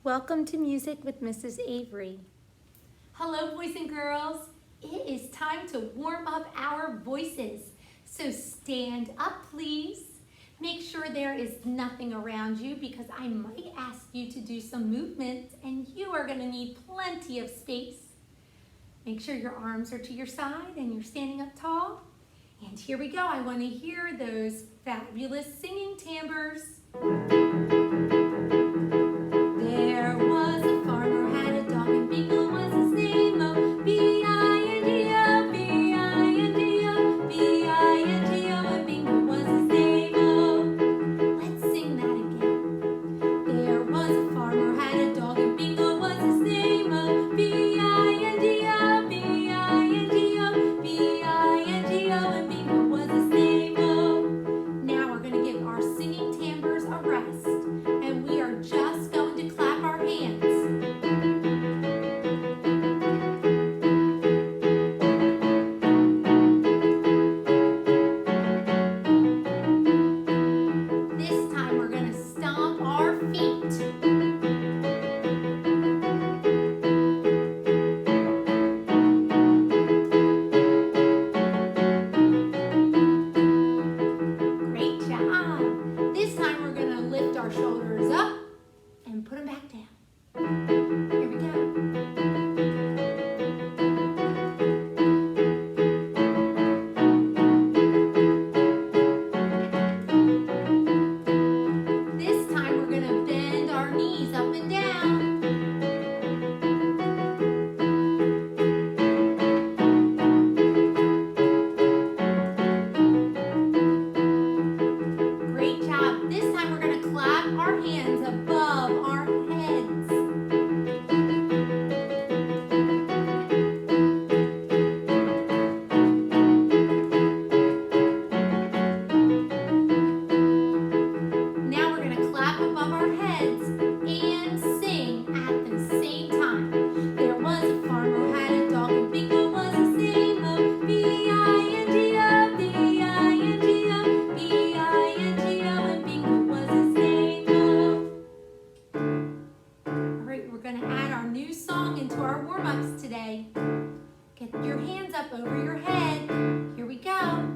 Welcome to Music with Mrs. Avery. Hello, boys and girls. It is time to warm up our voices. So stand up, please. Make sure there is nothing around you because I might ask you to do some movement and you are going to need plenty of space. Make sure your arms are to your side and you're standing up tall. And here we go. I want to hear those fabulous singing timbres. There was a farmer had a dog and Bingo was his name. Oh, B-I-N-G-O, B-I-N-G-O, B-I-N-G-O, and Bingo was his name. Oh, let's sing that again. There was a farmer had a dog and Bingo was his name. Oh, B-I-N-G-O, B-I-N-G-O, B-I-N-G-O, and Bingo was his name. Oh, now we're going to give our singing timbres a rest, and we are just going to clap our hands. This time we're going to stomp our feet. Great job. This time we're going to lift our shoulders up and put them back down. Here we go. This time we're going to bend our knees up and down. Great job. This time we're going to clap our hands above our heads. Now we're going to clap above our heads and sing at the same time. There was a farmer who had a dog and Bingo was his name. Oh, B-I-N-G-O, B-I-N-G-O, B-I-N-G-O, and Bingo was his name. Oh. All right, we're going to add our new song into our warm-ups today. Get your hands up over your head. Here we go.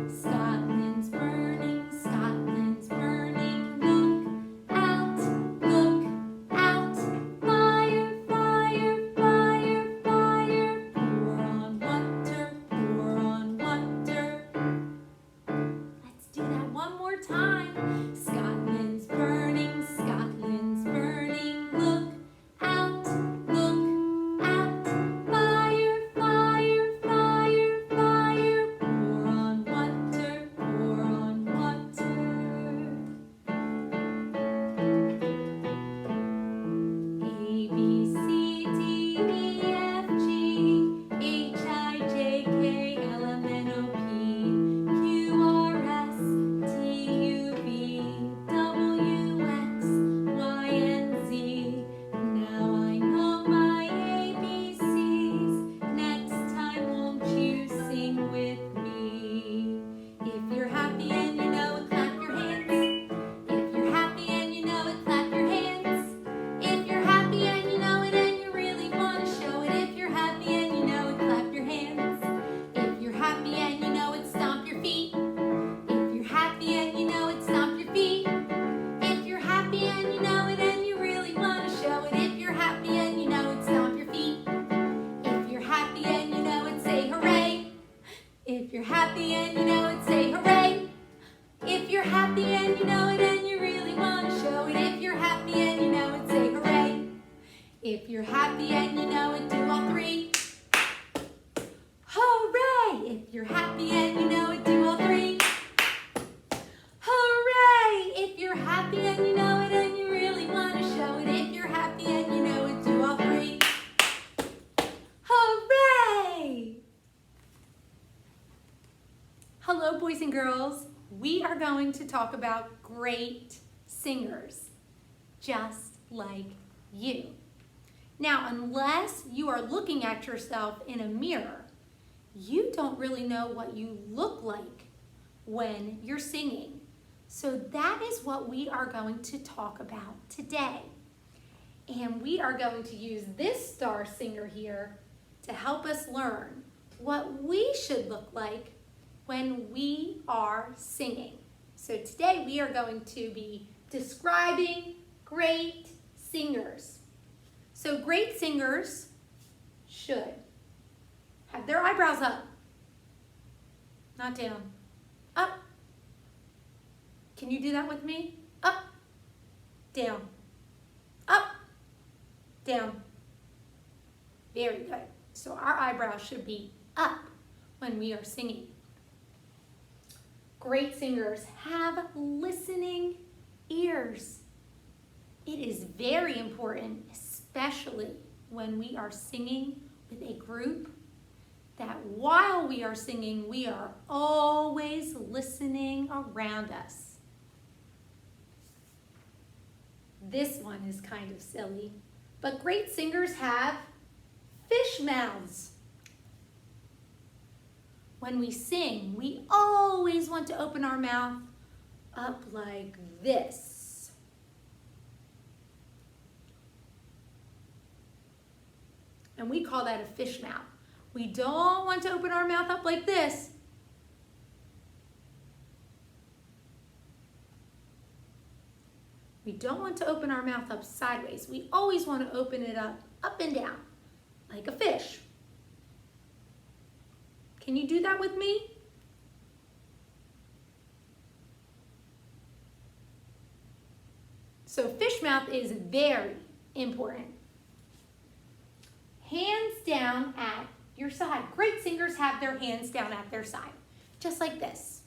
Scotland's burning, look out, fire, fire, fire, fire, pour on water, let's do that one more time. Scotland's burning, look out, fire, fire, fire, fire, pour on water, A, B, C, D, E, F, G, H, I, J, K, L, M, N, O, P, Q, R, S, T, U, V, W, X, Y, and Z. Now I know my ABCs. Next time won't you sing with me? If you're happy and you know it, clap your hands. If you're happy and you know it, clap your hands. If you're happy and you know it and you really want to show it. If you're happy and you know it, clap your hands. If you're happy and you know it, stomp your feet. If you're happy and you know it, stomp your feet. If you're happy and you know it and you really want to show it. If you're happy and you know it, stomp your feet. If you're happy and you know it, say hooray. If you're happy and you know it, say hooray. If you're happy and you know it and you really want to show it. If you're happy and you know it, say hooray. If you're happy and you know it, do all three. Hooray! If you're happy and you know it, do all three. Hooray! If you're happy and you know it and you really want to show it. If you're happy and you know it, do all three. Hooray! Hello, boys and girls. We are going to talk about great singers, just like you. Now, unless you are looking at yourself in a mirror, you don't really know what you look like when you're singing. So that is what we are going to talk about today. And we are going to use this star singer here to help us learn what we should look like when we are singing. So today we are going to be describing great singers. So great singers should have their eyebrows up, not down, up. Can you do that with me? Up, down, up, down. Very good. So our eyebrows should be up when we are singing. Great singers have listening ears. It is very important, especially when we are singing with a group, that while we are singing, we are always listening around us. This one is kind of silly, but great singers have fish mouths. When we sing, we always want to open our mouth up like this. And we call that a fish mouth. We don't want to open our mouth up like this. We don't want to open our mouth up sideways. We always want to open it up and down, like a fish. Can you do that with me? So fish mouth is very important. Hands down at your side. Great singers have their hands down at their side, just like this.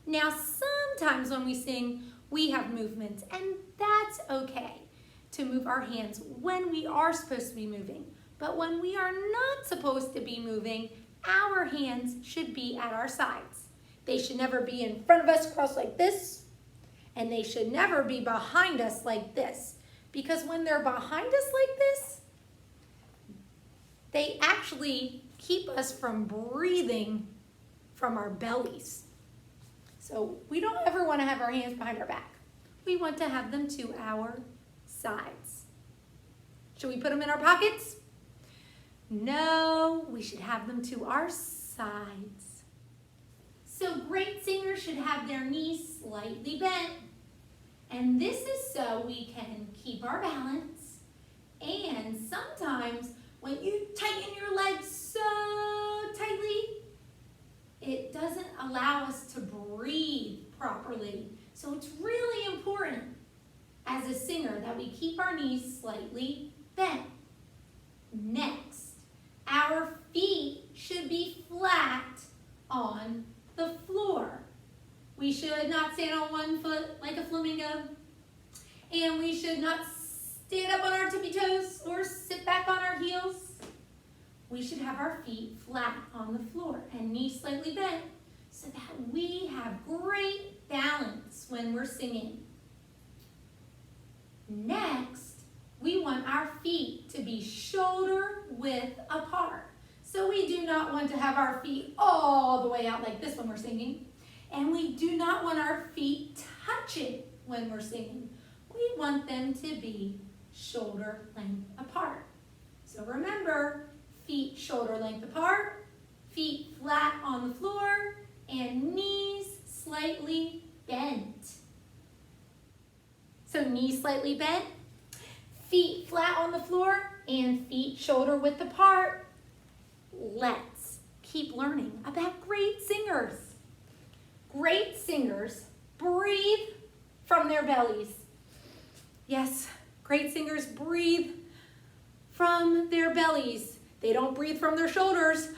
Now, sometimes when we sing, we have movements, and that's okay to move our hands when we are supposed to be moving. But when we are not supposed to be moving, our hands should be at our sides. They should never be in front of us crossed like this, and they should never be behind us like this. Because when they're behind us like this, they actually keep us from breathing from our bellies. So we don't ever want to have our hands behind our back. We want to have them to our sides. Should we put them in our pockets? No, we should have them to our sides. So great singers should have their knees slightly bent. And this is so we can keep our balance. And sometimes when you tighten your legs so tightly, it doesn't allow us to breathe properly. So it's really important as a singer that we keep our knees slightly bent. Next, our feet should be flat on the floor. We should not stand on one foot like a flamingo. And we should not stand up on our tippy toes or sit back on our heels. We should have our feet flat on the floor and knees slightly bent so that we have great balance when we're singing. Next, we want our feet to be shoulder width apart. So we do not want to have our feet all the way out like this when we're singing. And we do not want our feet touching when we're singing. We want them to be shoulder length apart. So remember, feet shoulder length apart, feet flat on the floor, and knees slightly bent. So knees slightly bent, feet flat on the floor, and feet shoulder width apart. Let's keep learning about great singers. Great singers breathe from their bellies. Yes, great singers breathe from their bellies. They don't breathe from their shoulders.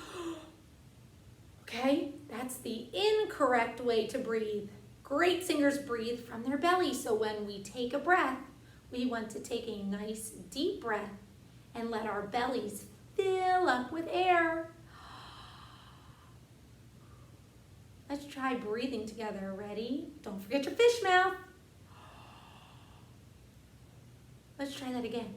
Okay, that's the incorrect way to breathe. Great singers breathe from their belly. So when we take a breath, we want to take a nice deep breath and let our bellies fill up with air. Let's try breathing together. Ready? Don't forget your fish mouth. Let's try that again.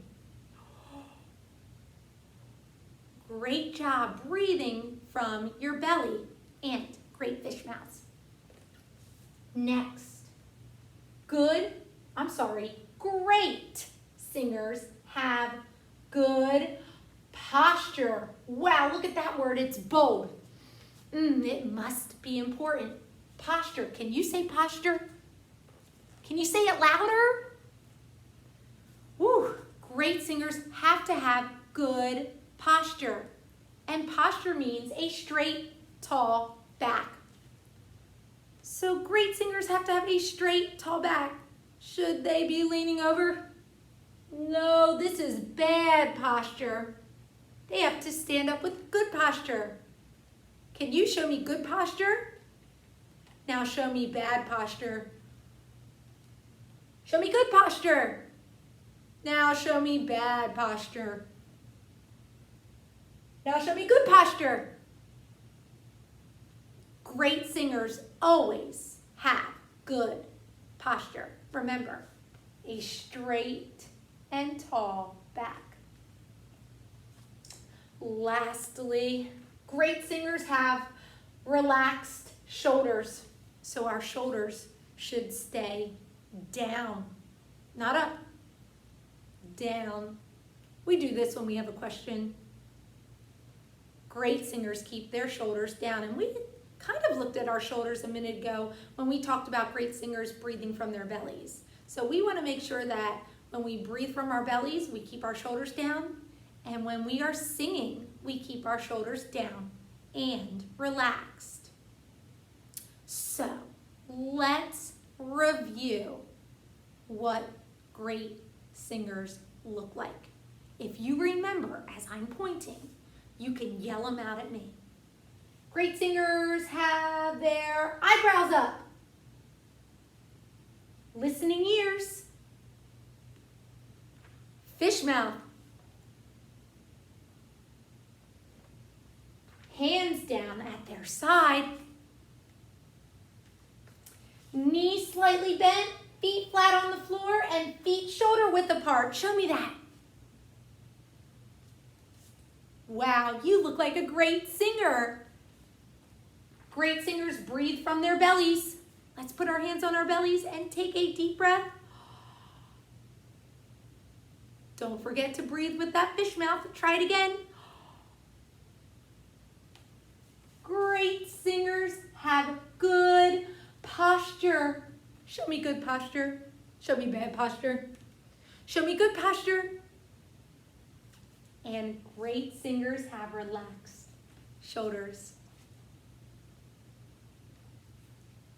Great job breathing from your belly and great fish mouths. Next, great singers have good posture. Wow, look at that word, it's bold. It must be important. Posture, can you say posture? Can you say it louder? Woo, great singers have to have good posture. And posture means a straight, tall back. So great singers have to have a straight, tall back. Should they be leaning over? No, this is bad posture. They have to stand up with good posture. Can you show me good posture? Now show me bad posture. Show me good posture. Now show me bad posture. Now show me good posture. Great singers always have good posture. Remember, a straight and tall back. Lastly, great singers have relaxed shoulders. So our shoulders should stay down, not up, down. We do this when we have a question. Great singers keep their shoulders down, and we kind of looked at our shoulders a minute ago when we talked about great singers breathing from their bellies. So we want to make sure that when we breathe from our bellies, we keep our shoulders down, and when we are singing, we keep our shoulders down and relaxed. So let's review what great singers look like. If you remember, as I'm pointing, you can yell them out at me. Great singers have their eyebrows up, listening ears, fish mouth, hands down at their side, knees slightly bent, feet flat on the floor, and feet shoulder width apart. Show me that. Wow, you look like a great singer. Great singers breathe from their bellies. Let's put our hands on our bellies and take a deep breath. Don't forget to breathe with that fish mouth. Try it again. Great singers have good posture. Show me good posture. Show me bad posture. Show me good posture. And great singers have relaxed shoulders.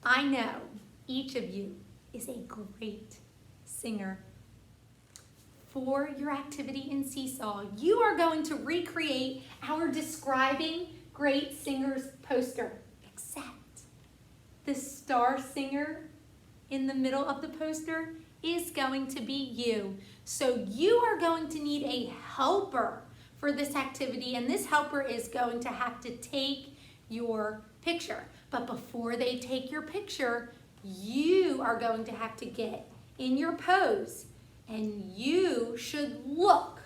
I know each of you is a great singer. For your activity in Seesaw, you are going to recreate our Describing Great Singers poster, except the star singer in the middle of the poster is going to be you. So you are going to need a helper for this activity, and this helper is going to have to take your picture. But before they take your picture, you are going to have to get in your pose, and you should look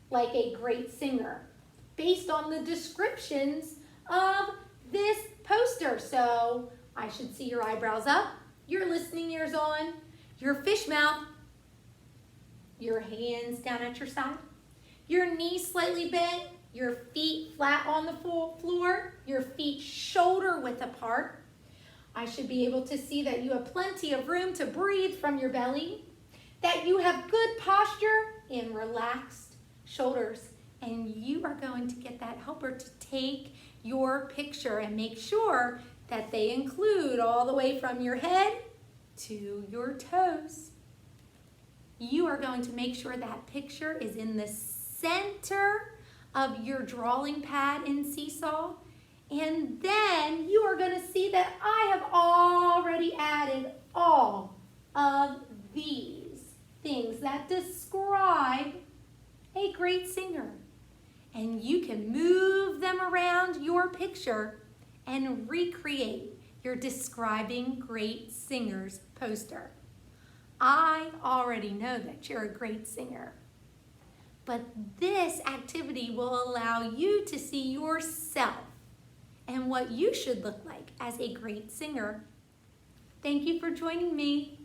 like a great singer based on the descriptions of this poster. So I should see your eyebrows up, your listening ears on, your fish mouth, your hands down at your side, your knees slightly bent, your feet flat on the floor, your feet shoulder width apart. I should be able to see that you have plenty of room to breathe from your belly, that you have good posture and relaxed shoulders, and you are going to get that helper to take your picture and make sure that they include all the way from your head to your toes. You are going to make sure that picture is in the center of your drawing pad in Seesaw, and then you are going to see that I have already added all of these things that describe a great singer, and you can move them around your picture and recreate your Describing Great Singers poster. I already know that you're a great singer, but this activity will allow you to see yourself and what you should look like as a great singer. Thank you for joining me.